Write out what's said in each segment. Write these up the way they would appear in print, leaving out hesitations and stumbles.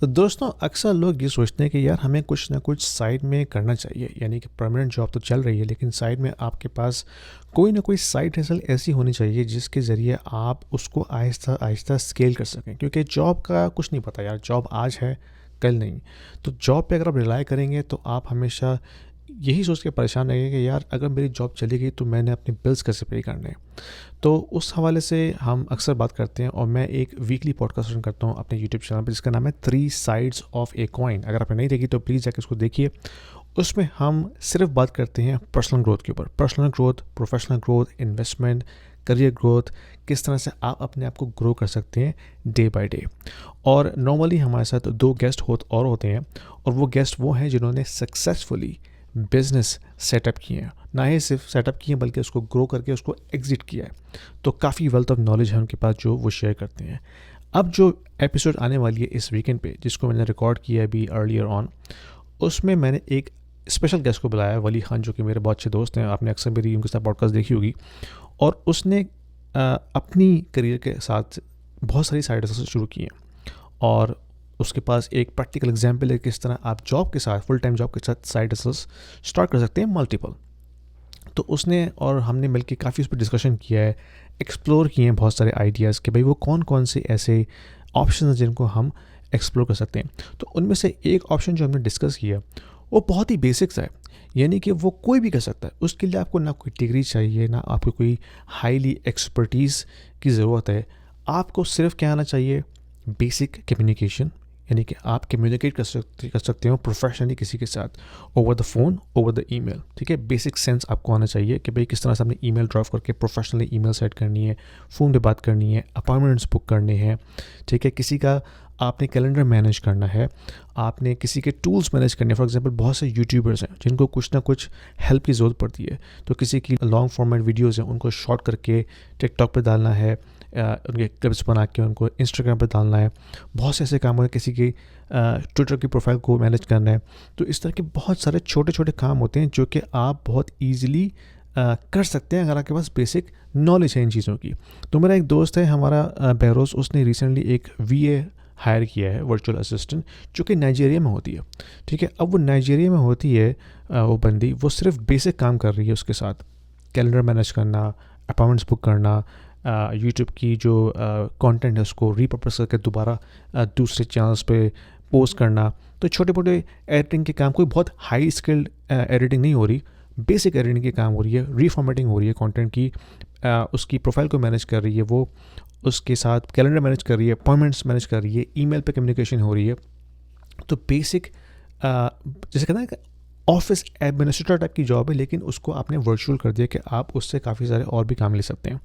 دوستوں اکثر لوگ یہ سوچتے ہیں کہ یار ہمیں کچھ نہ کچھ سائڈ میں کرنا چاہیے، یعنی کہ پرماننٹ جاب تو چل رہی ہے لیکن سائڈ میں آپ کے پاس کوئی نہ کوئی سائڈ ہسل ایسی ہونی چاہیے جس کے ذریعے آپ اس کو آہستہ آہستہ اسکیل کر سکیں، کیونکہ جاب کا کچھ نہیں پتہ یار، جاب آج ہے کل نہیں. تو جاب پہ اگر آپ ریلائی کریں گے تو آپ ہمیشہ یہی سوچ کے پریشان رہیں گے کہ یار اگر میری جاب چلی گئی تو میں نے اپنے بلز کیسے پے کرنے ہیں. تو اس حوالے سے ہم اکثر بات کرتے ہیں، اور میں ایک ویکلی پوڈ کاسٹ رن کرتا ہوں اپنے یوٹیوب چینل پہ جس کا نام ہے 3 سائڈس آف اے کوائن. اگر آپ نے نہیں دیکھی تو پلیز جا کے اس کو دیکھیے. اس میں ہم صرف بات کرتے ہیں پرسنل گروتھ کے اوپر، personal growth, professional growth, investment, career growth, کس طرح سے آپ اپنے آپ کو گرو کر سکتے ہیں ڈے بائی ڈے. اور نارملی ہمارے ساتھ 2 گیسٹ اور ہوتے ہیں، اور وہ گیسٹ وہ ہیں جنہوں نے سکسیزفلی بزنس سیٹ اپ کیے ہیں، نہ ہی صرف سیٹ اپ کیے ہیں بلکہ اس کو گرو کر کے اس کو ایگزٹ کیا ہے. تو کافی ویلتھ آف نالج ہے ان کے پاس جو وہ شیئر کرتے ہیں. اب جو ایپیسوڈ آنے والی ہے اس ویکینڈ پہ، جس کو میں نے ریکارڈ کیا ہے ابھی ارلیئر آن، اس میں نے ایک اسپیشل گیسٹ کو بلایا ہے، ولی خان، جو کہ میرے بہت اچھے دوست ہیں. آپ نے اکثر میری ان کے ساتھ پوڈ کاسٹ دیکھی ہوگی. اور اس نے اپنی کریئر کے ساتھ بہت ساری سائڈ ہسل شروع کی ہیں، اور اس کے پاس ایک پریکٹیکل ایگزامپل ہے کس طرح آپ جاب کے ساتھ، فل ٹائم جاب کے ساتھ سائڈ ہسلس اسٹارٹ کر سکتے ہیں، ملٹیپل. تو اس نے اور ہم نے مل کے کافی اس پہ ڈسکشن کیا ہے، ایکسپلور کیے ہیں بہت سارے آئیڈیاز کہ بھائی وہ کون کون سے ایسے آپشن ہیں جن کو ہم ایکسپلور کر سکتے ہیں. تو ان میں سے ایک آپشن جو ہم نے ڈسکس کیا وہ بہت ہی بیسکس ہے، یعنی کہ وہ کوئی بھی کر سکتا ہے. اس کے لیے آپ کو نہ کوئی ڈگری چاہیے، نہ آپ کو کوئی ہائیلی ایکسپرٹیز کی ضرورت ہے. آپ کو صرف کیا آنا چاہیے؟ بیسک کمیونیکیشن، یعنی کہ آپ کمیونیکیٹ کر سکتے ہو پروفیشنلی کسی کے ساتھ، over the phone, over the email. ٹھیک ہے، بیسک سینس آپ کو آنا چاہیے کہ بھائی کس طرح سے آپ نے ای میل ڈراپ کر کے پروفیشنلی ای میل سیٹ کرنی ہے، فون پہ بات کرنی ہے، اپائنٹمنٹس بک کرنے ہیں. ٹھیک ہے، کسی کا آپ نے کیلنڈر مینیج کرنا ہے، آپ نے کسی کے ٹولس مینیج کرنے ہیں. فار ایگزامپل بہت سے یوٹیوبرس ہیں جن کو کچھ نہ کچھ ہیلپ کی ضرورت پڑتی ہے، تو کسی کی لانگ فارمیٹ ویڈیوز ہیں ان کو شارٹ کر کے ٹک ٹاک پہ ڈالنا ہے، ان کے کلپس بنا کے ان کو انسٹاگرام پہ ڈالنا ہے. بہت سے ایسے کام ہوتے ہیں، کسی کی ٹویٹر کی پروفائل کو مینیج کرنا ہے. تو اس طرح کے بہت سارے چھوٹے چھوٹے کام ہوتے ہیں جو کہ آپ بہت ایزیلی کر سکتے ہیں اگر آپ کے پاس بیسک نالج ہے ان چیزوں کی. تو میرا ایک دوست ہے ہمارا بہروز، اس نے ریسنٹلی ایک VA ہائر کیا ہے، ورچوئل اسسٹنٹ، جو کہ نائجیریا میں ہوتی ہے. ٹھیک ہے، اب وہ نائجیریا میں ہوتی ہے وہ بندی، وہ صرف بیسک کام کر رہی ہے اس کے ساتھ، کیلنڈر مینیج کرنا، اپائنٹمنٹس بک کرنا، یوٹیوب کی جو کانٹینٹ ہے اس کو ری پرپز کر کے دوبارہ دوسرے چینلز پہ پوسٹ کرنا. تو چھوٹے موٹے ایڈیٹنگ کے کام، کوئی بہت ہائی اسکلڈ ایڈیٹنگ نہیں ہو رہی، بیسک ایڈیٹنگ کے کام ہو رہی ہے، ری فارمیٹنگ ہو رہی ہے کانٹینٹ کی، اس کی پروفائل کو مینیج کر رہی ہے، وہ اس کے ساتھ کیلنڈر مینیج کر رہی ہے، اپائنٹمنٹس مینیج کر رہی ہے، ای میل پہ کمیونیکیشن ہو رہی ہے. تو بیسک جیسے کہتے ہیں کہ آفس ایڈمنسٹریٹر ٹائپ کی جاب ہے، لیکن اس کو آپ نے ورچوئل کر دیا کہ آپ اس سے کافی سارے اور بھی کام لے سکتے ہیں.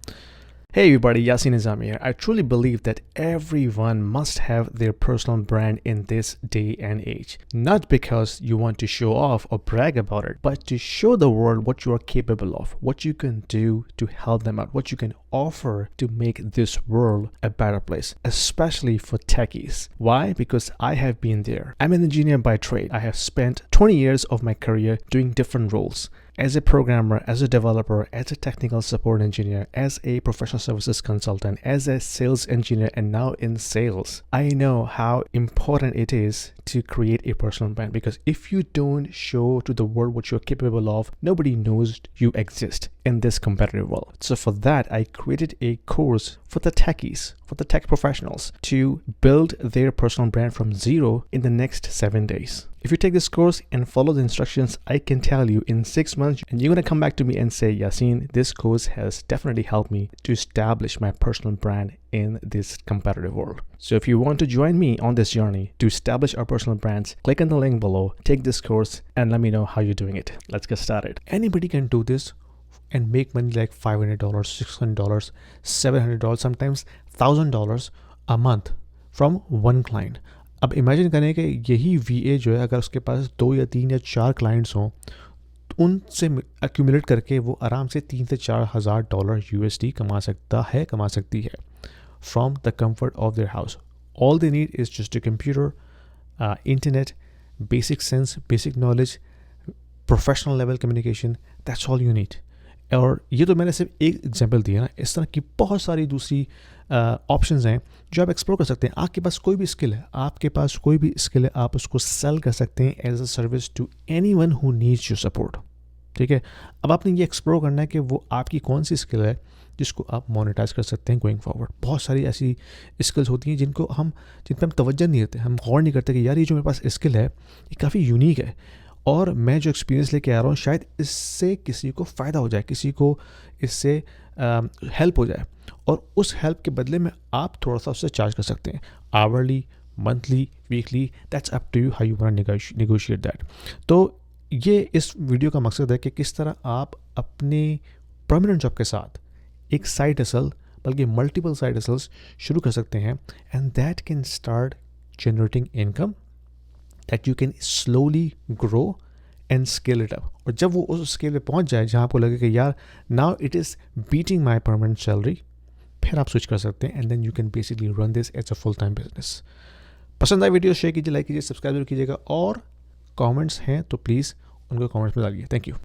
Hey everybody, Yasin Nizami here. I truly believe that everyone must have their personal brand in this day and age. Not because you want to show off or brag about it, but to show the world what you are capable of, what you can do to help them out, what you can offer to make this world a better place, especially for techies. Why? Because I have been there. I'm an engineer by trade. I have spent 20 years of my career doing different roles. As a programmer, as a developer, as a technical support engineer, as a professional services consultant, as a sales engineer, and now in sales, I know how important it is to create a personal brand, because if you don't show to the world what you're capable of, nobody knows you exist in this competitive world. So for that, I created a course for the techies, for the tech professionals, to build their personal brand from zero in the next 7 days. If you take this course and follow the instructions, I can tell you in 6 months, and you're going to come back to me and say, Yasin, this course has definitely helped me to establish my personal brand in this competitive world. So if you want to join me on this journey to establish our personal brands, click on the link below, take this course, and let me know how you're doing it. Let's get started. Anybody can do this and make money like $500, $600, $700, sometimes $1,000 a month from one client. اب imagine کریں کہ یہی VA جو ہے اگر اس کے پاس 2 یا 3 یا 4 کلائنٹس ہوں، ان سے ایکومولیٹ کر کے وہ آرام سے $3,000 سے $4,000 USD کما سکتی ہے from the comfort of their house. All they need is just a computer, internet, basic sense, basic knowledge, professional level communication, that's all you need. اور یہ تو میں نے صرف ایک ایگزامپل دیا نا، اس طرح کی بہت ساری دوسری آپشنز ہیں جو آپ ایکسپلور کر سکتے ہیں. آپ کے پاس کوئی بھی اسکل ہے, آپ اس کو سیل کر سکتے ہیں as a service to anyone who needs your support. ٹھیک ہے, اب آپ نے یہ ایکسپلور کرنا ہے کہ وہ آپ کی کون سی اسکل ہے جس کو آپ مونیٹائز کر سکتے ہیں گوئنگ فارورڈ. بہت ساری ایسی اسکلس ہوتی ہیں جن پہ ہم توجہ نہیں دیتے, ہم غور نہیں کرتے کہ یار یہ جو میرے پاس اسکل ہے یہ کافی یونیک ہے, اور میں جو ایکسپیرینس لے کے آ رہا ہوں شاید اس سے کسی کو فائدہ ہو جائے, کسی کو اس سے ہیلپ ہو جائے, اور اس ہیلپ کے بدلے میں آپ تھوڑا سا اس سے چارج کر سکتے ہیں, hourly, monthly, weekly, that's up to you how you want negotiate that. تو یہ اس ویڈیو کا مقصد ہے کہ کس طرح آپ اپنے پرماننٹ جاب کے ساتھ ایک سائڈ ہسل, بلکہ ملٹیپل سائڈ ہسلس شروع کر سکتے ہیں, and that can start generating income that you can slowly grow and scale it up. اور جب وہ اس اسکیل پہ پہنچ جائے جہاں آپ کو لگے کہ یار now it is beating my permanent salary, پھر آپ سوئچ کر سکتے ہیں, and then you can basically run this as a full time business. پسند آئی ویڈیو شیئر کیجیے, لائک کیجیے, سبسکرائب کیجیے گا, اور کامنٹس ہیں تو پلیز ان کو کامنٹس میں ڈالیے. Thank you.